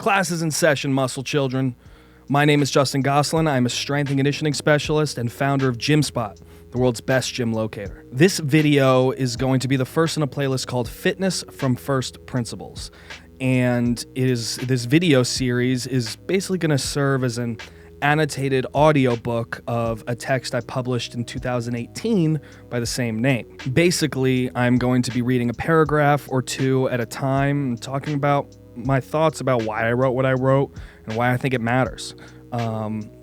Class is in session, muscle children. My name is Justin Gosselin. I'm a strength and conditioning specialist and founder of GymSpot, the world's best gym locator. This video is going to be the first in a playlist called Fitness from First Principles. And this video series is basically going to serve as an annotated audiobook of a text I published in 2018 by the same name. Basically, I'm going to be reading a paragraph or two at a time and talking about my thoughts about why I wrote what I wrote and why I think it matters.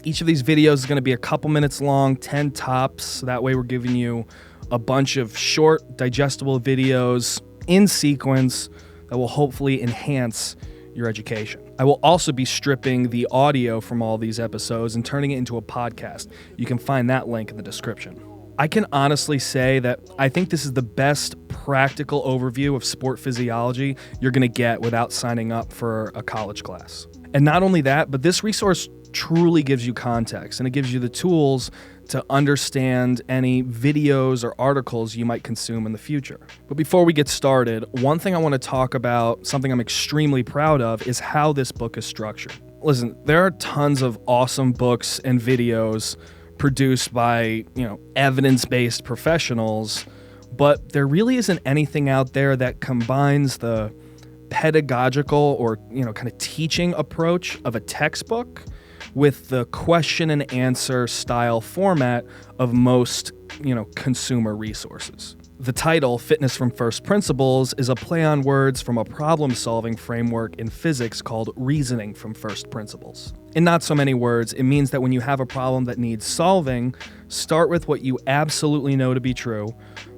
Each of these videos is going to be a couple minutes long, 10 tops. So that way we're giving you a bunch of short, digestible videos in sequence that will hopefully enhance your education. I will also be stripping the audio from all these episodes and turning it into a podcast. You can find that link in the description. I can honestly say that I think this is the best practical overview of sport physiology you're going to get without signing up for a college class. And not only that, but this resource truly gives you context, and it gives you the tools to understand any videos or articles you might consume in the future. But before we get started, one thing I want to talk about, something I'm extremely proud of, is how this book is structured. Listen, there are tons of awesome books and videos produced by, evidence-based professionals, but there really isn't anything out there that combines the pedagogical or, kind of teaching approach of a textbook with the question and answer style format of most, consumer resources. The title, Fitness from First Principles, is a play on words from a problem-solving framework in physics called reasoning from first principles. In not so many words, it means that when you have a problem that needs solving, start with what you absolutely know to be true,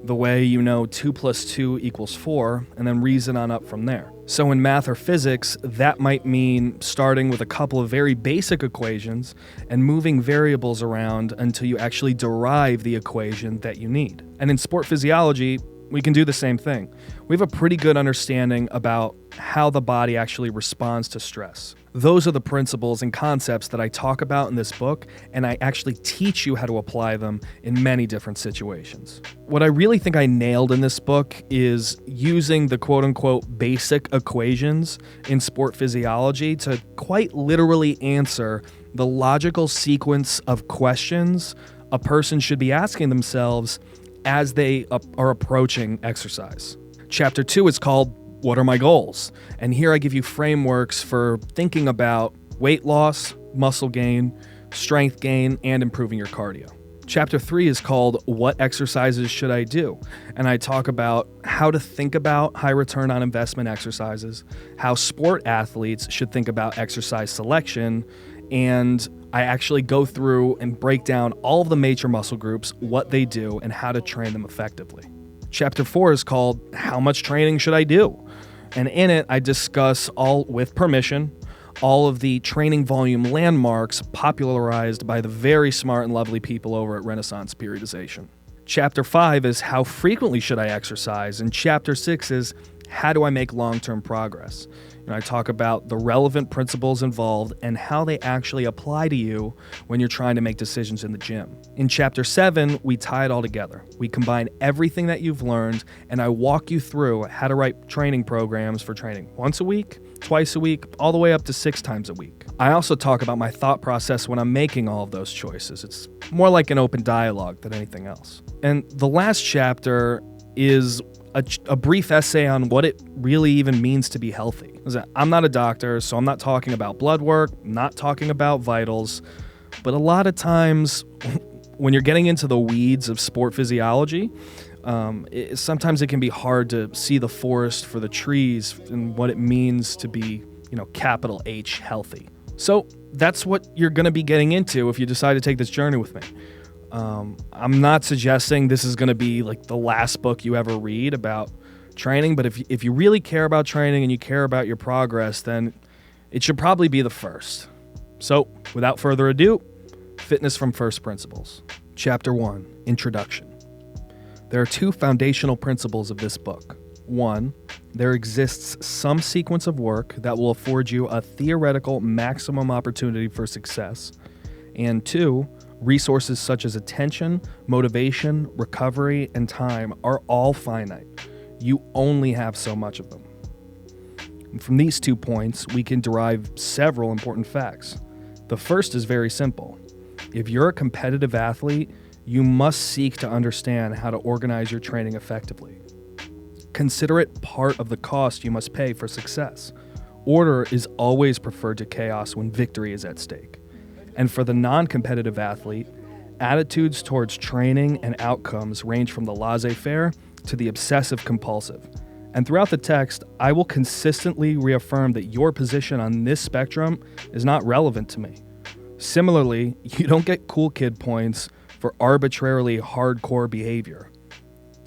the way you know 2 + 2 = 4, and then reason on up from there. So in math or physics, that might mean starting with a couple of very basic equations and moving variables around until you actually derive the equation that you need. And in sport physiology, we can do the same thing. We have a pretty good understanding about how the body actually responds to stress. Those are the principles and concepts that I talk about in this book, and I actually teach you how to apply them in many different situations. What I really think I nailed in this book is using the quote-unquote basic equations in sport physiology to quite literally answer the logical sequence of questions a person should be asking themselves as they are approaching exercise. Chapter 2 is called What Are My Goals? And here I give you frameworks for thinking about weight loss, muscle gain, strength gain, and improving your cardio. Chapter 3 is called What Exercises Should I Do? And I talk about how to think about high return on investment exercises, how sport athletes should think about exercise selection, and I actually go through and break down all of the major muscle groups, what they do, and how to train them effectively. Chapter 4 is called How Much Training Should I Do? And in it, I discuss, all with permission, all of the training volume landmarks popularized by the very smart and lovely people over at Renaissance Periodization. Chapter 5 is How Frequently Should I Exercise? And Chapter 6 is How Do I Make Long-Term Progress? I talk about the relevant principles involved and how they actually apply to you when you're trying to make decisions in the gym. In Chapter 7, we tie it all together. We combine everything that you've learned, and I walk you through how to write training programs for training once a week, twice a week, all the way up to 6 times a week. I also talk about my thought process when I'm making all of those choices. It's more like an open dialogue than anything else. And the last chapter is a brief essay on what it really even means to be healthy. I'm not a doctor, so I'm not talking about blood work, not talking about vitals, but a lot of times when you're getting into the weeds of sport physiology, sometimes it can be hard to see the forest for the trees and what it means to be, capital H, healthy. So that's what you're going to be getting into if you decide to take this journey with me. I'm not suggesting this is going to be like the last book you ever read about training, but if you really care about training and you care about your progress, then it should probably be the first. So, without further ado, Fitness from First Principles. Chapter 1, Introduction. There are 2 foundational principles of this book. 1, there exists some sequence of work that will afford you a theoretical maximum opportunity for success. And 2, resources such as attention, motivation, recovery, and time are all finite. You only have so much of them. And from these 2 points, we can derive several important facts. The first is very simple. If you're a competitive athlete, you must seek to understand how to organize your training effectively. Consider it part of the cost you must pay for success. Order is always preferred to chaos when victory is at stake. And for the non-competitive athlete, attitudes towards training and outcomes range from the laissez-faire to the obsessive-compulsive. And throughout the text, I will consistently reaffirm that your position on this spectrum is not relevant to me. Similarly, you don't get cool kid points for arbitrarily hardcore behavior,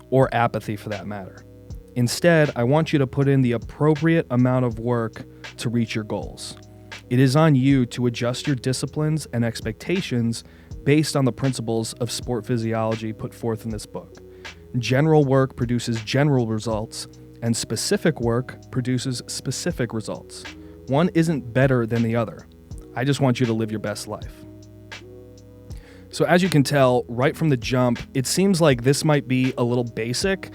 or apathy for that matter. Instead, I want you to put in the appropriate amount of work to reach your goals. It is on you to adjust your disciplines and expectations based on the principles of sport physiology put forth in this book. General work produces general results, and specific work produces specific results. One isn't better than the other. I just want you to live your best life. So as you can tell, right from the jump, it seems like this might be a little basic,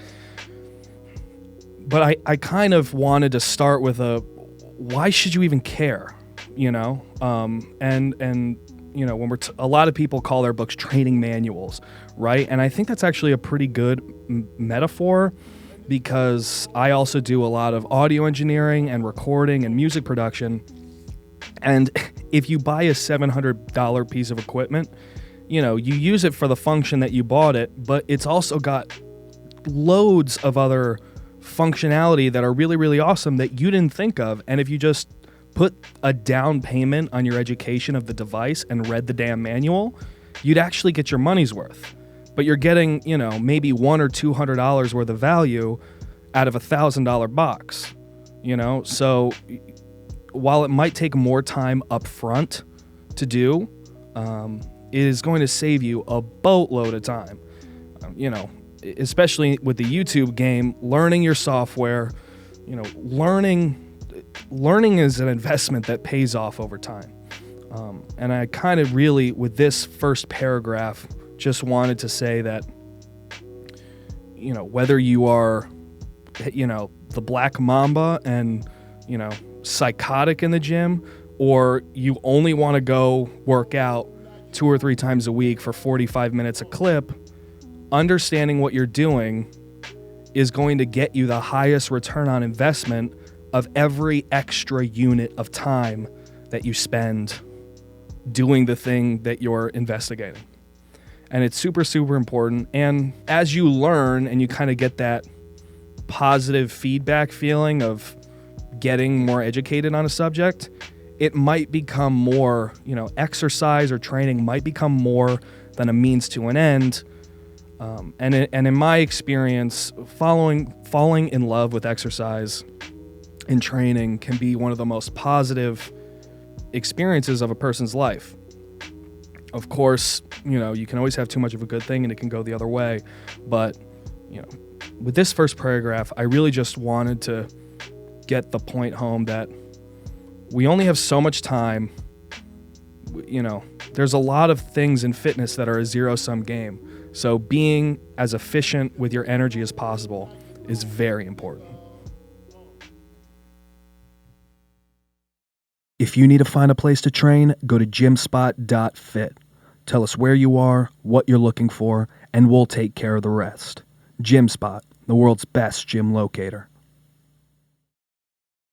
but I kind of wanted to start with why should you even care, you know? And you know, when a lot of people call their books training manuals, right? And I think that's actually a pretty good metaphor, because I also do a lot of audio engineering and recording and music production. And if you buy a $700 piece of equipment, you know, you use it for the function that you bought it, but it's also got loads of other functionality that are really, really awesome that you didn't think of. And if you just put a down payment on your education of the device and read the damn manual, you'd actually get your money's worth. But you're getting, you know, maybe $100 or $200 worth of value out of a $1,000 box, you know? So while it might take more time up front to do, it is going to save you a boatload of time. You know, especially with the YouTube game, learning your software, you know, learning is an investment that pays off over time. And I kind of really, with this first paragraph, just wanted to say that, you know, whether you are, you know, the Black Mamba and, you know, psychotic in the gym, or you only want to go work out 2 or 3 times a week for 45 minutes a clip, understanding what you're doing is going to get you the highest return on investment of every extra unit of time that you spend doing the thing that you're investigating. And it's super, super important. And as you learn and you kind of get that positive feedback feeling of getting more educated on a subject, it might become more, you know, exercise or training might become more than a means to an end. And in my experience, falling in love with exercise and training can be one of the most positive experiences of a person's life. Of course, you know, you can always have too much of a good thing and it can go the other way. But, you know, with this first paragraph, I really just wanted to get the point home that we only have so much time. You know, there's a lot of things in fitness that are a zero-sum game. So being as efficient with your energy as possible is very important. If you need to find a place to train, go to gymspot.fit. Tell us where you are, what you're looking for, and we'll take care of the rest. GymSpot, the world's best gym locator.